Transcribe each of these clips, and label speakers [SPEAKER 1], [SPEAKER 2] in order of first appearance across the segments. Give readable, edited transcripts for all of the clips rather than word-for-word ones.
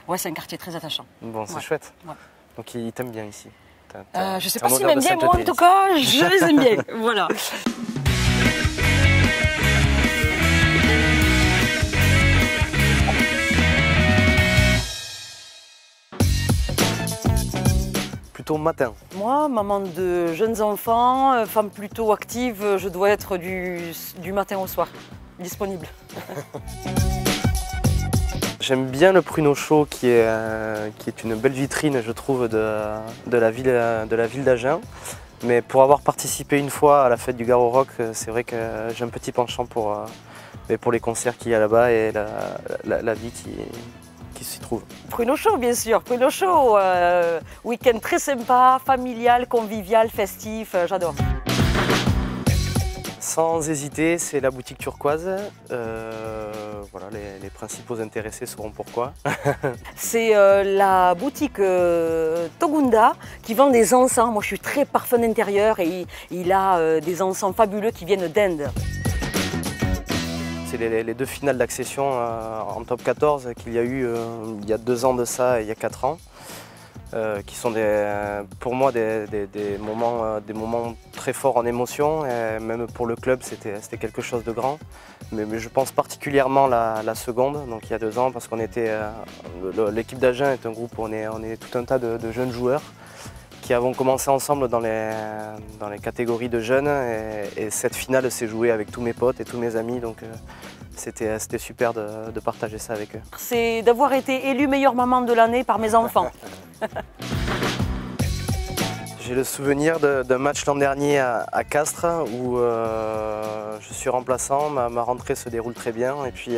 [SPEAKER 1] Ouais, c'est un quartier très attachant.
[SPEAKER 2] Bon, c'est
[SPEAKER 1] Ouais.
[SPEAKER 2] chouette.
[SPEAKER 1] Ouais.
[SPEAKER 2] Donc ils t'aiment bien ici.
[SPEAKER 1] Je sais pas s'ils m'aiment bien, moi en tout cas, je les aime bien. Voilà.
[SPEAKER 2] Plutôt matin.
[SPEAKER 1] Moi, maman de jeunes enfants, femme plutôt active, je dois être du matin au soir, disponible.
[SPEAKER 2] J'aime bien le pruneau chaud qui est une belle vitrine, je trouve, de la ville d'Agen. Mais pour avoir participé une fois à la fête du Garo Rock, c'est vrai que j'ai un petit penchant pour les concerts qu'il y a là-bas et la vie qui s'y trouve.
[SPEAKER 1] Pruneau chaud, bien sûr, pruneau chaud. Week-end très sympa, familial, convivial, festif, j'adore.
[SPEAKER 2] Sans hésiter, c'est la boutique turquoise. Voilà, les principaux intéressés sauront pourquoi.
[SPEAKER 1] C'est la boutique Togunda qui vend des encens. Moi, je suis très parfum d'intérieur et il a des encens fabuleux qui viennent d'Inde.
[SPEAKER 2] C'est les deux finales d'accession en top 14 qu'il y a eu il y a 2 ans de ça et il y a 4 ans. Qui sont pour moi des moments très forts en émotion. Et même pour le club, c'était quelque chose de grand. Mais je pense particulièrement la seconde, donc il y a 2 ans, parce qu'on était l'équipe d'Agen est un groupe où on est tout un tas de jeunes joueurs qui avons commencé ensemble dans les catégories de jeunes. Et cette finale s'est jouée avec tous mes potes et tous mes amis. Donc, c'était super de partager ça avec eux.
[SPEAKER 1] C'est d'avoir été élue meilleure maman de l'année par mes enfants.
[SPEAKER 2] J'ai le souvenir d'un match l'an dernier à Castres où je suis remplaçant, ma rentrée se déroule très bien et puis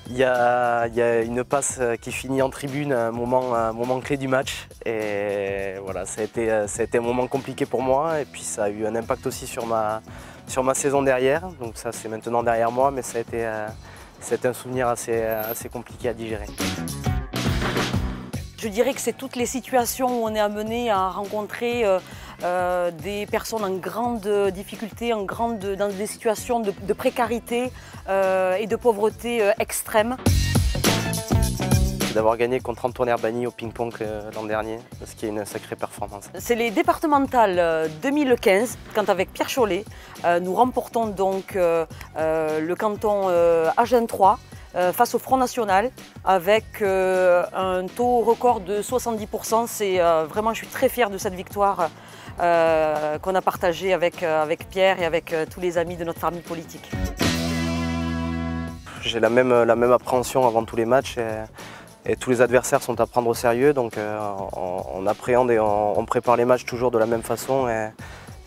[SPEAKER 2] il y a une passe qui finit en tribune à un moment clé du match et voilà, ça a été un moment compliqué pour moi et puis ça a eu un impact aussi sur ma saison derrière, donc ça c'est maintenant derrière moi mais ça a été un souvenir assez compliqué à digérer.
[SPEAKER 1] Je dirais que c'est toutes les situations où on est amené à rencontrer des personnes en grande difficulté, dans des situations de précarité et de pauvreté extrême.
[SPEAKER 2] C'est d'avoir gagné contre Antoine Herbani au ping-pong l'an dernier, ce qui est une sacrée performance.
[SPEAKER 1] C'est les départementales 2015, quand avec Pierre Chollet, nous remportons donc le canton Agen 3. Face au Front National avec un taux record de 70%. Vraiment, je suis très fière de cette victoire qu'on a partagée avec Pierre et avec tous les amis de notre famille politique.
[SPEAKER 2] J'ai la même appréhension avant tous les matchs et tous les adversaires sont à prendre au sérieux, donc on appréhende et on prépare les matchs toujours de la même façon.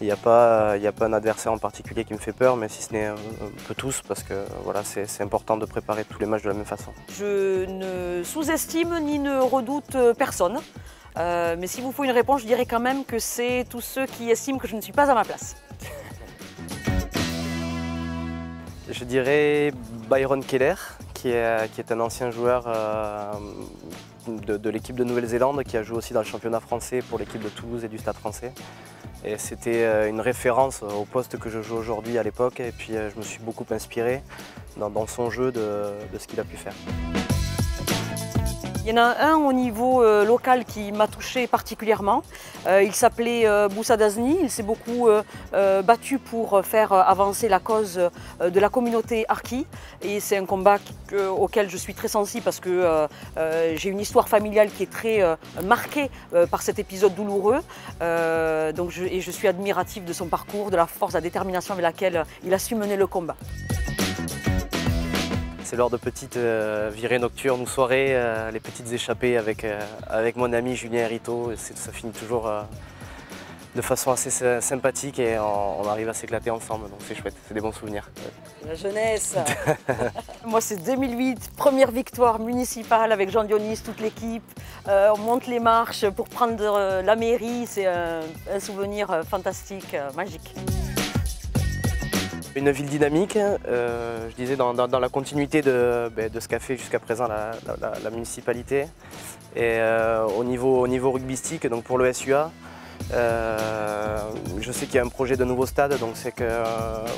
[SPEAKER 2] Il n'y a pas un adversaire en particulier qui me fait peur, mais si ce n'est un peu tous, parce que voilà, c'est important de préparer tous les matchs de la même façon.
[SPEAKER 1] Je ne sous-estime ni ne redoute personne, mais s'il vous faut une réponse, je dirais quand même que c'est tous ceux qui estiment que je ne suis pas à ma place.
[SPEAKER 2] Je dirais Byron Keller, qui est un ancien joueur de l'équipe de Nouvelle-Zélande, qui a joué aussi dans le championnat français pour l'équipe de Toulouse et du Stade français. Et c'était une référence au poste que je joue aujourd'hui à l'époque et puis je me suis beaucoup inspiré dans son jeu de ce qu'il a pu faire.
[SPEAKER 1] Il y en a un au niveau local qui m'a touché particulièrement. Il s'appelait Boussa Dazni. Il s'est beaucoup battu pour faire avancer la cause de la communauté harki. Et c'est un combat auquel je suis très sensible parce que j'ai une histoire familiale qui est très marquée par cet épisode douloureux. Et je suis admirative de son parcours, de la force, de la détermination avec laquelle il a su mener le combat.
[SPEAKER 2] C'est lors de petites virées nocturnes ou soirées, les petites échappées avec mon ami Julien Hériteau. Ça finit toujours de façon assez sympathique et on arrive à s'éclater ensemble, donc c'est chouette, c'est des bons souvenirs.
[SPEAKER 1] La jeunesse. Moi c'est 2008, première victoire municipale avec Jean Dionis, toute l'équipe. On monte les marches pour prendre la mairie, c'est un souvenir fantastique, magique.
[SPEAKER 2] Une ville dynamique, je disais dans la continuité de ce qu'a fait jusqu'à présent la municipalité. Et au niveau rugbystique, donc pour le SUA, Je sais qu'il y a un projet de nouveau stade, donc c'est que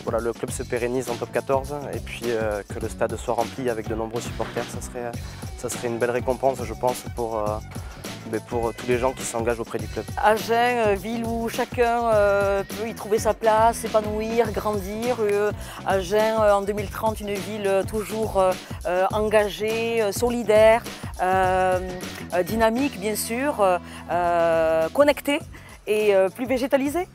[SPEAKER 2] voilà, le club se pérennise en top 14 et puis que le stade soit rempli avec de nombreux supporters. Ça serait une belle récompense, je pense, pour tous les gens qui s'engagent auprès du club.
[SPEAKER 1] Agen, ville où chacun peut y trouver sa place, s'épanouir, grandir. Agen, en 2030, une ville toujours engagée, solidaire, dynamique bien sûr, connectée et plus végétalisée.